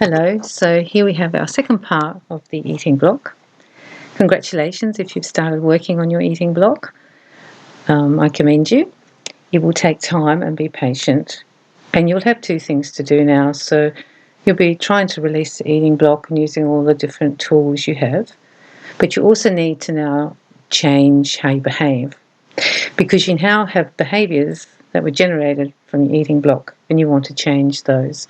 Hello, so here we have our second part of the eating block. Congratulations if you've started working on your eating block. I commend you. It will take time and be patient. And you'll have two things to do now. So you'll be trying to release the eating block and using all the different tools you have. But you also need to now change how you behave, because you now have behaviours that were generated from your eating block and you want to change those.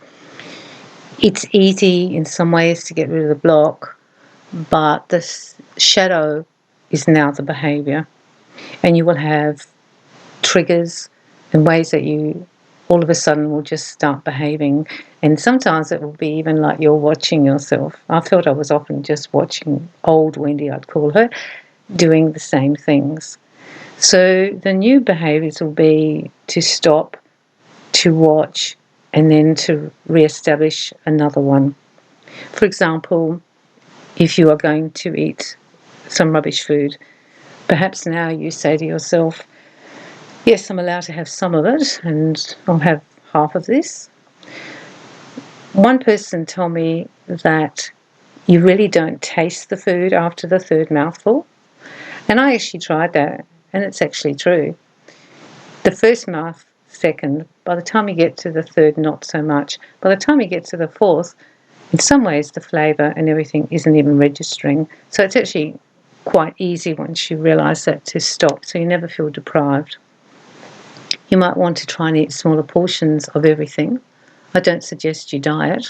It's easy in some ways to get rid of the block, but the shadow is now the behaviour. And you will have triggers and ways that you all of a sudden will just start behaving. And sometimes it will be even like you're watching yourself. I felt I was often just watching old Wendy, I'd call her, doing the same things. So the new behaviours will be to stop, to watch, and then to re-establish another one. For example, if you are going to eat some rubbish food, perhaps now you say to yourself, yes, I'm allowed to have some of it and I'll have half of this. One person told me that you really don't taste the food after the third mouthful. And I actually tried that, and it's actually true. The first mouth, second, by the time you get to the third, not so much. By the time you get to the fourth, in some ways the flavour and everything isn't even registering. So it's actually quite easy once you realise that to stop, so you never feel deprived. You might want to try and eat smaller portions of everything. I don't suggest you diet.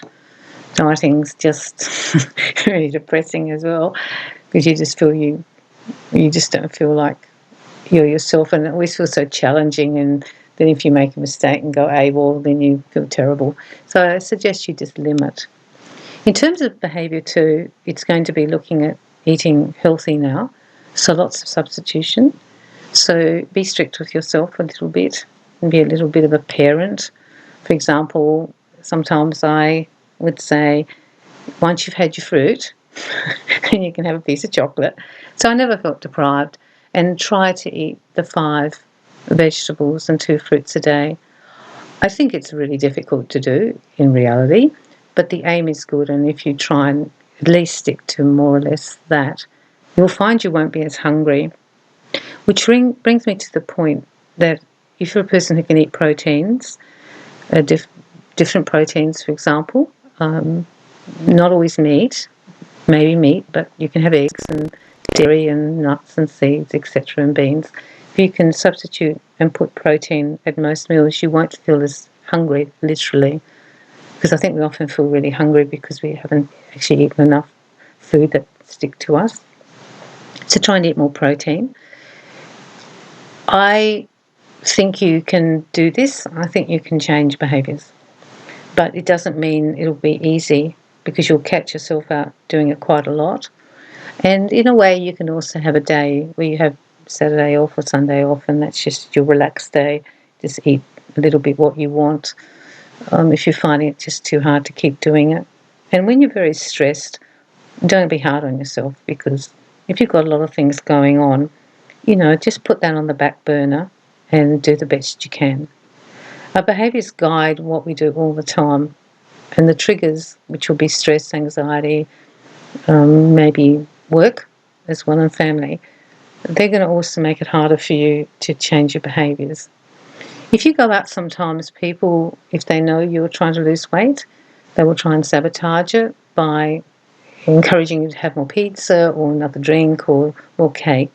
Dieting's just really depressing as well, because you just feel you just don't feel like you're yourself, and it always feels so challenging. And then if you make a mistake and go AWOL, then you feel terrible. So I suggest you just limit. In terms of behaviour too, it's going to be looking at eating healthy now, so lots of substitution. So be strict with yourself a little bit and be a little bit of a parent. For example, sometimes I would say, once you've had your fruit, then you can have a piece of chocolate. So I never felt deprived, and try to eat the 5 vegetables and 2 fruits a day. I think it's really difficult to do in reality, but the aim is good, and if you try and at least stick to more or less that, you'll find you won't be as hungry. Which brings me to the point that if you're a person who can eat proteins, different proteins, for example, not always meat, maybe meat, but you can have eggs and dairy and nuts and seeds, etc., and beans. If you can substitute and put protein at most meals, you won't feel as hungry, literally, because I think we often feel really hungry because we haven't actually eaten enough food that stick to us. So try and eat more protein. I think you can do this. I think you can change behaviours. But it doesn't mean it'll be easy, because you'll catch yourself out doing it quite a lot. And in a way, you can also have a day where you have Saturday off or Sunday off, and that's just your relaxed day. Just eat a little bit what you want, if you're finding it just too hard to keep doing it. And when you're very stressed, don't be hard on yourself, because if you've got a lot of things going on, just put that on the back burner and do the best you can. Our behaviours guide what we do all the time, and the triggers, which will be stress, anxiety, maybe work as well, and family, they're going to also make it harder for you to change your behaviours. If you go out sometimes, people, if they know you're trying to lose weight, they will try and sabotage it by encouraging you to have more pizza or another drink or more cake.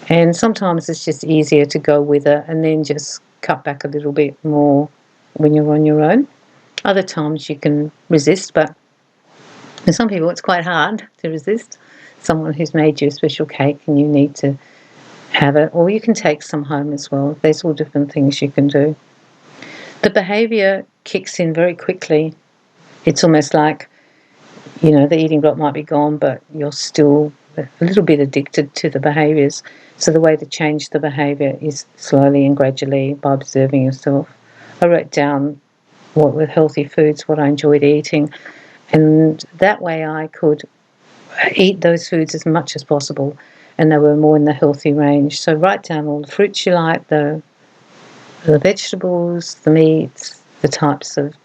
And sometimes it's just easier to go with it and then just cut back a little bit more when you're on your own. Other times you can resist, but for some people it's quite hard to resist someone who's made you a special cake and you need to have it, or you can take some home as well. There's all different things you can do. The behaviour kicks in very quickly. It's almost like, the eating block might be gone, but you're still a little bit addicted to the behaviours. So the way to change the behaviour is slowly and gradually by observing yourself. I wrote down what were healthy foods, what I enjoyed eating, and that way I could eat those foods as much as possible, and they were more in the healthy range. So write down all the fruits you like, the vegetables, the meats, the types of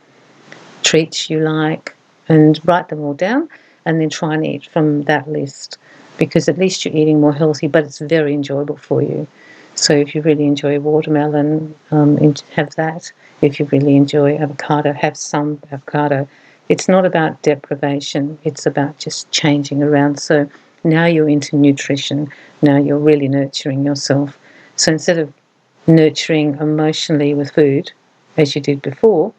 treats you like, and write them all down, and then try and eat from that list, because at least you're eating more healthy, but it's very enjoyable for you. So if you really enjoy watermelon, have that. If you really enjoy avocado, have some avocado. It's not about deprivation, it's about just changing around. So now you're into nutrition, now you're really nurturing yourself. So instead of nurturing emotionally with food, as you did before,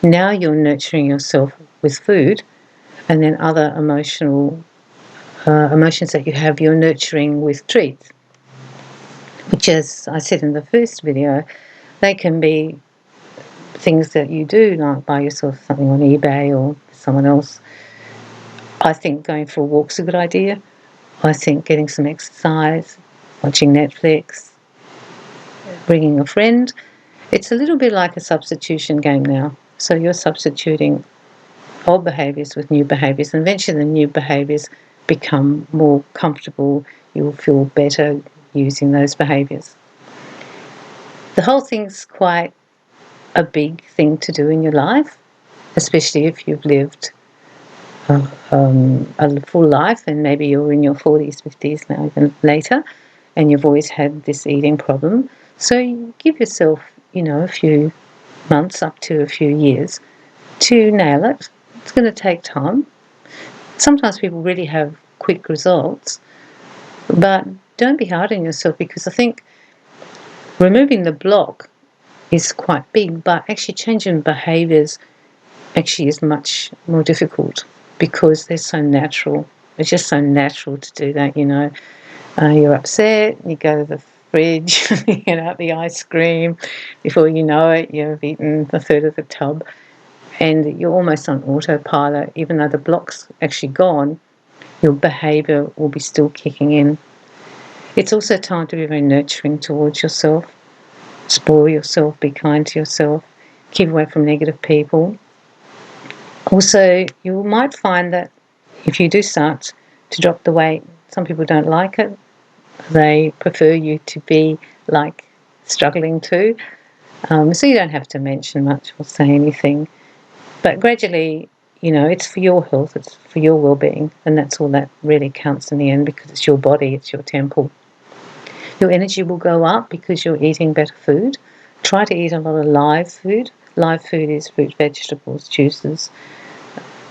now you're nurturing yourself with food, and then other emotions that you have, you're nurturing with treats, which, as I said in the first video, they can be things that you do, like buy yourself something on eBay or someone else. I think going for a walk's a good idea. I think getting some exercise, watching Netflix, bringing a friend. It's a little bit like a substitution game now. So you're substituting old behaviours with new behaviours, and eventually the new behaviours become more comfortable. You'll feel better using those behaviours. The whole thing's quite a big thing to do in your life, especially if you've lived a full life, and maybe you're in your 40s, 50s now, even later, and you've always had this eating problem. So you give yourself, a few months up to a few years to nail it. It's going to take time. Sometimes people really have quick results, but don't be hard on yourself, because I think removing the block is quite big, but actually changing behaviours actually is much more difficult, because they're so natural. It's just so natural to do that, You're upset, you go to the fridge, you get out the ice cream. Before you know it, you've eaten a third of the tub, and you're almost on autopilot. Even though the block's actually gone, your behaviour will be still kicking in. It's also time to be very nurturing towards yourself. Spoil yourself, be kind to yourself, keep away from negative people. Also, you might find that if you do start to drop the weight, some people don't like it. They prefer you to be like struggling too. So you don't have to mention much or say anything. But gradually, it's for your health, it's for your well-being, and that's all that really counts in the end, because it's your body, it's your temple. Your energy will go up because you're eating better food. Try to eat a lot of live food. Live food is fruit, vegetables, juices,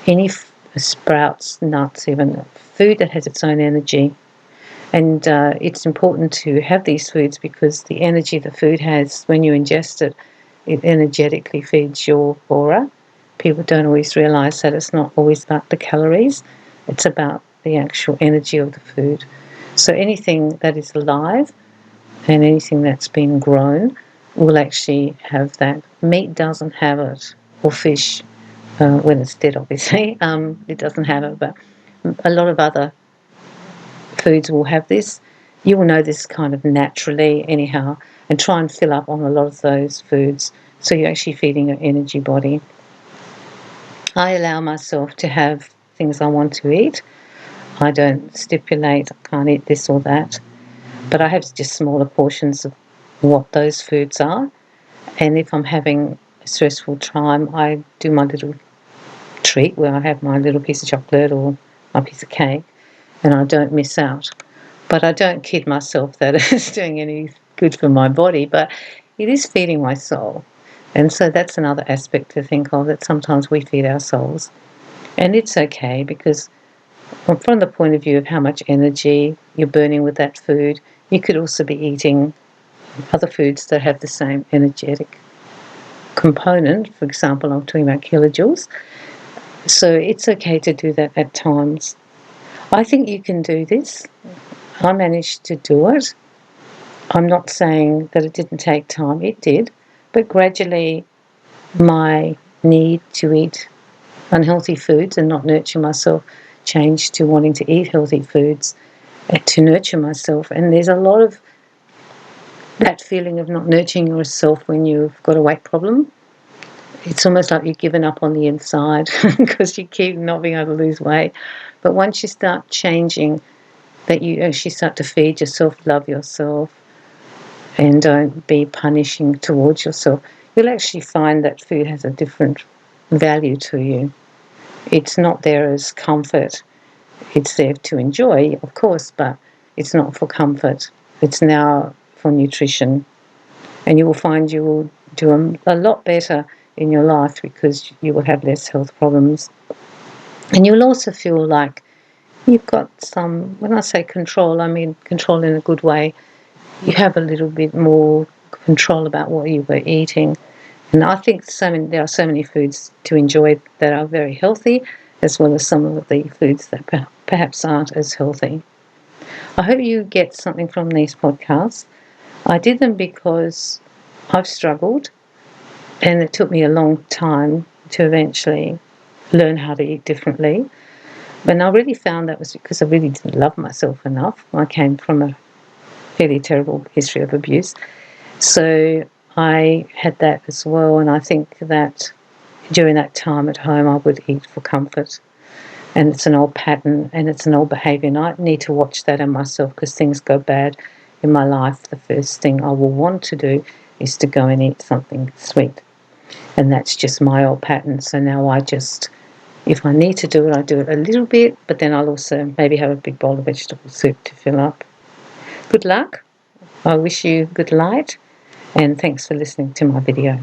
any sprouts, nuts, even food that has its own energy. And it's important to have these foods, because the energy the food has, when you ingest it, it energetically feeds your aura. People don't always realise that it's not always about the calories, it's about the actual energy of the food. So anything that is alive and anything that's been grown will actually have that. Meat doesn't have it, or fish, when it's dead, obviously. It doesn't have it, but a lot of other foods will have this. You will know this kind of naturally anyhow, and try and fill up on a lot of those foods, so you're actually feeding your energy body. I allow myself to have things I want to eat. I don't stipulate I can't eat this or that, but I have just smaller portions of what those foods are. And if I'm having a stressful time, I do my little treat where I have my little piece of chocolate or my piece of cake, and I don't miss out. But I don't kid myself that it's doing any good for my body, but it is feeding my soul. And so that's another aspect to think of, that sometimes we feed our souls. And it's okay, because from the point of view of how much energy you're burning with that food, you could also be eating other foods that have the same energetic component. For example, I'm talking about kilojoules. So it's okay to do that at times. I think you can do this. I managed to do it. I'm not saying that it didn't take time. It did. But gradually my need to eat unhealthy foods and not nurture myself changed to wanting to eat healthy foods to nurture myself. And there's a lot of that feeling of not nurturing yourself when you've got a weight problem. It's almost like you've given up on the inside because you keep not being able to lose weight. But once you start changing, that you actually start to feed yourself, love yourself, and don't be punishing towards yourself, you'll actually find that food has a different value to you. It's not there as comfort. It's there to enjoy, of course, but it's not for comfort. It's now for nutrition. And you will find you will do a lot better in your life because you will have less health problems. And you'll also feel like you've got some, when I say control, I mean control in a good way. You have a little bit more control about what you were eating. And I think there are so many foods to enjoy that are very healthy, as well as some of the foods that perhaps aren't as healthy. I hope you get something from these podcasts. I did them because I've struggled, and it took me a long time to eventually learn how to eat differently. But I really found that was because I really didn't love myself enough. I came from a fairly terrible history of abuse. So I had that as well, and I think that during that time at home I would eat for comfort. And it's an old pattern and it's an old behaviour, and I need to watch that in myself because things go bad in my life. The first thing I will want to do is to go and eat something sweet. And that's just my old pattern. So now I just, if I need to do it, I do it a little bit, but then I'll also maybe have a big bowl of vegetable soup to fill up. Good luck. I wish you good light, and thanks for listening to my video.